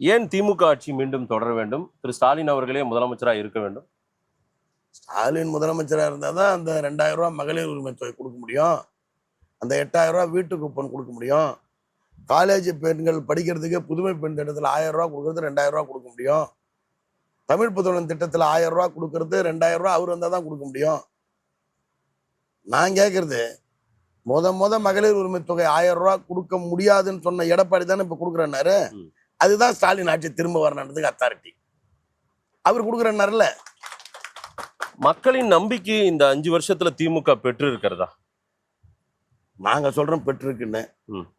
ஏன் திமுக ஆட்சி மீண்டும் தொடர வேண்டும்? திரு ஸ்டாலின் அவர்களே முதலமைச்சராக இருக்க வேண்டும். ஸ்டாலின் முதலமைச்சராக இருந்தால் தான் அந்த 2000 ரூபா மகளிர் உரிமை தொகை கொடுக்க முடியும். அந்த 8000 ரூபா வீட்டு கூப்பன் கொடுக்க முடியும். காலேஜ் பெண்கள் படிக்கிறதுக்கு புதுமை பெண் திட்டத்தில் 1000 ரூபா கொடுக்கறது 2000 ரூபா கொடுக்க முடியும். தமிழ் புதல்வன் திட்டத்தில் 1000 ரூபா கொடுக்கறது 2000 ரூபா அவர் வந்தால் தான் கொடுக்க முடியும். நான் கேட்கறது முத மகளிர் உரிமை தொகை 1000 ரூபா கொடுக்க முடியாதுன்னு சொன்ன எடப்பாடி தானே இப்ப கொடுக்குறேன்னாரு. அதுதான் ஸ்டாலின் ஆட்சி திரும்ப வரணுன்றதுக்கு அத்தாரிட்டி. அவர் கொடுக்குறேன்னாருல. மக்களின் நம்பிக்கை இந்த 5 வருஷத்துல திமுக பெற்று இருக்கிறதா? நாங்க சொல்றோம் பெற்றிருக்குன்னு.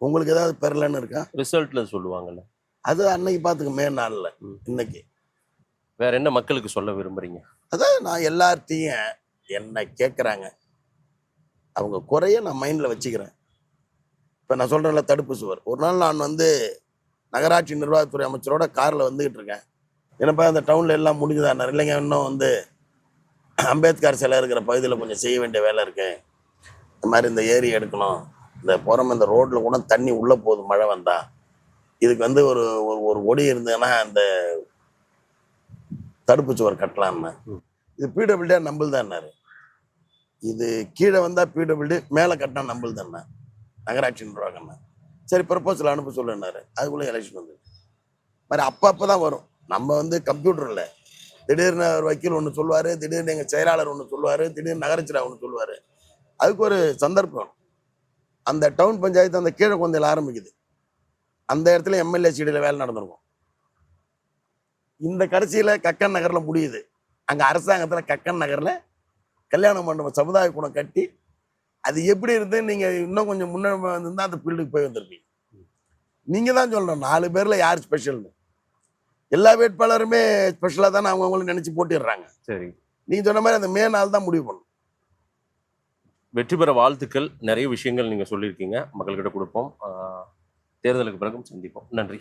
உங்களுக்கு ஏதாவது பெறலன்னு இருக்கா? ரிசல்ட்ல சொல்லுவாங்கல்ல. அது அன்னைக்கு பாத்துக்க மேல் இன்னைக்கு வேற என்ன மக்களுக்கு சொல்ல விரும்புறீங்க? அதான் நான் எல்லார்த்தையும் என்ன கேட்குறாங்க, அவங்க குறைய நான் மைண்டில் வச்சுக்கிறேன். இப்போ நான் சொல்கிறேன்ல தடுப்பு சுவர். ஒரு நாள் நான் நகராட்சி நிர்வாகத்துறை அமைச்சரோட காரில் வந்துக்கிட்டு இருக்கேன். என்னப்பா அந்த டவுனில் எல்லாம் முடிஞ்சுதானார். இல்லைங்க, இன்னும் அம்பேத்கர் சிலை இருக்கிற பகுதியில் கொஞ்சம் செய்ய வேண்டிய வேலை இருக்கு. இந்த மாதிரி இந்த ஏரி எடுக்கணும், இந்த புறமே இந்த ரோட்டில் கூட தண்ணி உள்ளே போகுது மழை வந்தா. இதுக்கு ஒரு ஒரு ஒடி இருந்ததுன்னா அந்த தடுப்பு சுவர் கட்டலான்னு. இது பிடபிள்யூடியா நம்புல்தான்னாரு. இது கீழே வந்தால் பிடபிள்யூடி, மேலே கட்டினா நம்புல்தானே நகராட்சி நிர்வாகம்னா. சரி ப்ரப்போசல் அனுப்ப சொல்லுன்னாரு. அதுக்குள்ளே எலெக்ஷன் வந்து மாதிரி அப்பப்போ தான் வரும். நம்ம கம்ப்யூட்டரில் திடீர்னு ஒரு வக்கீல் ஒன்று சொல்லுவார், திடீர்னு எங்கள் செயலாளர் ஒன்று சொல்லுவார், திடீர்னு நகரச்சிரா ஒன்று சொல்லுவார். அதுக்கு ஒரு சந்தர்ப்பம். அந்த டவுன் பஞ்சாயத்து அந்த கீழே கொஞ்சம் ஆரம்பிக்குது. அந்த இடத்துல எம்எல்ஏ சீடியில் வேலை நடந்திருக்கும். இந்த கடைசியில் கக்கன் நகரில் முடியுது. அங்கே அரசாங்கத்தில் கக்கன் நகரில் கல்யாண மண்டபம் சமுதாய கூடம் கட்டி, அது எப்படி இருந்து நீங்கள் இன்னும் கொஞ்சம் முன்னே இருந்தால் அந்த ஃபீல்டுக்கு போய் வந்திருப்பீங்க. நீங்கள் தான் சொல்லணும் 4 பேரில் யார் ஸ்பெஷல்னு. எல்லா வேட்பாளருமே ஸ்பெஷலாக தானே அவங்கவுங்களும் நினச்சி போட்டிடுறாங்க. சரி, நீங்கள் சொன்ன மாதிரி அந்த மே நாள் தான் முடிவு பண்ணணும். வெற்றி பெற வாழ்த்துக்கள். நிறைய விஷயங்கள் நீங்கள் சொல்லியிருக்கீங்க, மக்கள்கிட்ட கொடுப்போம். தேர்தலுக்கு பிறகும் சந்திப்போம். நன்றி.